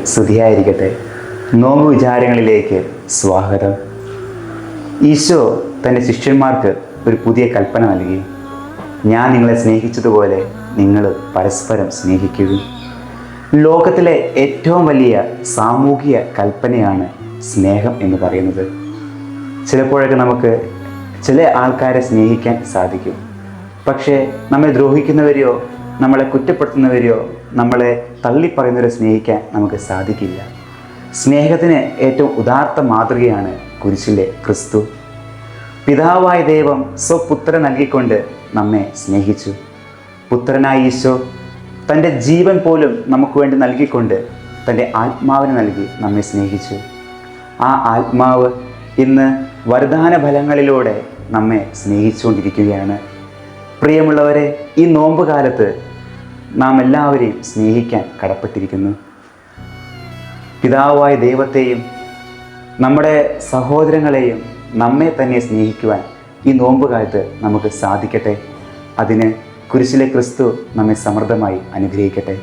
സ്തുതിയായിരിക്കട്ടെ. നോമ്പ് വിചാരങ്ങളിലേക്ക് സ്വാഗതം. ഈശോ തൻ്റെ ശിഷ്യന്മാർക്ക് ഒരു പുതിയ കൽപ്പന നൽകി. ഞാൻ നിങ്ങളെ സ്നേഹിച്ചതുപോലെ നിങ്ങൾ പരസ്പരം സ്നേഹിക്കുക. ലോകത്തിലെ ഏറ്റവും വലിയ സാമൂഹിക കൽപ്പനയാണ് സ്നേഹം എന്ന് പറയുന്നത്. ചിലപ്പോഴൊക്കെ നമുക്ക് ചില ആൾക്കാരെ സ്നേഹിക്കാൻ സാധിക്കും. പക്ഷേ നമ്മെ ദ്രോഹിക്കുന്നവരെയോ നമ്മളെ കുറ്റപ്പെടുത്തുന്നവരെയോ നമ്മളെ തള്ളിപ്പറയുന്നവരെ സ്നേഹിക്കാൻ നമുക്ക് സാധിക്കില്ല. സ്നേഹത്തിന് ഏറ്റവും ഉദാത്ത മാതൃകയാണ് കുരിശിലെ ക്രിസ്തു. പിതാവായ ദൈവം സ്വപുത്രൻ നൽകിക്കൊണ്ട് നമ്മെ സ്നേഹിച്ചു. പുത്രനായ ഈശോ തൻ്റെ ജീവൻ പോലും നമുക്ക് വേണ്ടി നൽകിക്കൊണ്ട് തൻ്റെ ആത്മാവിനെ നൽകി നമ്മെ സ്നേഹിച്ചു. ആ ആത്മാവ് ഇന്ന് വരദാന ഫലങ്ങളിലൂടെ നമ്മെ സ്നേഹിച്ചുകൊണ്ടിരിക്കുകയാണ്. പ്രിയമുള്ളവരെ, ഈ നോമ്പ് കാലത്ത് നാം എല്ലാവരെയും സ്നേഹിക്കാൻ കടപ്പെട്ടിരിക്കുന്നു. പിതാവായ ദൈവത്തെയും നമ്മുടെ സഹോദരങ്ങളെയും നമ്മെ തന്നെ സ്നേഹിക്കുവാൻ ഈ നോമ്പ് കാലത്ത് നമുക്ക് സാധിക്കട്ടെ. അതിന് കുരിശിലെ ക്രിസ്തു നമ്മെ സമൃദ്ധമായി അനുഗ്രഹിക്കട്ടെ.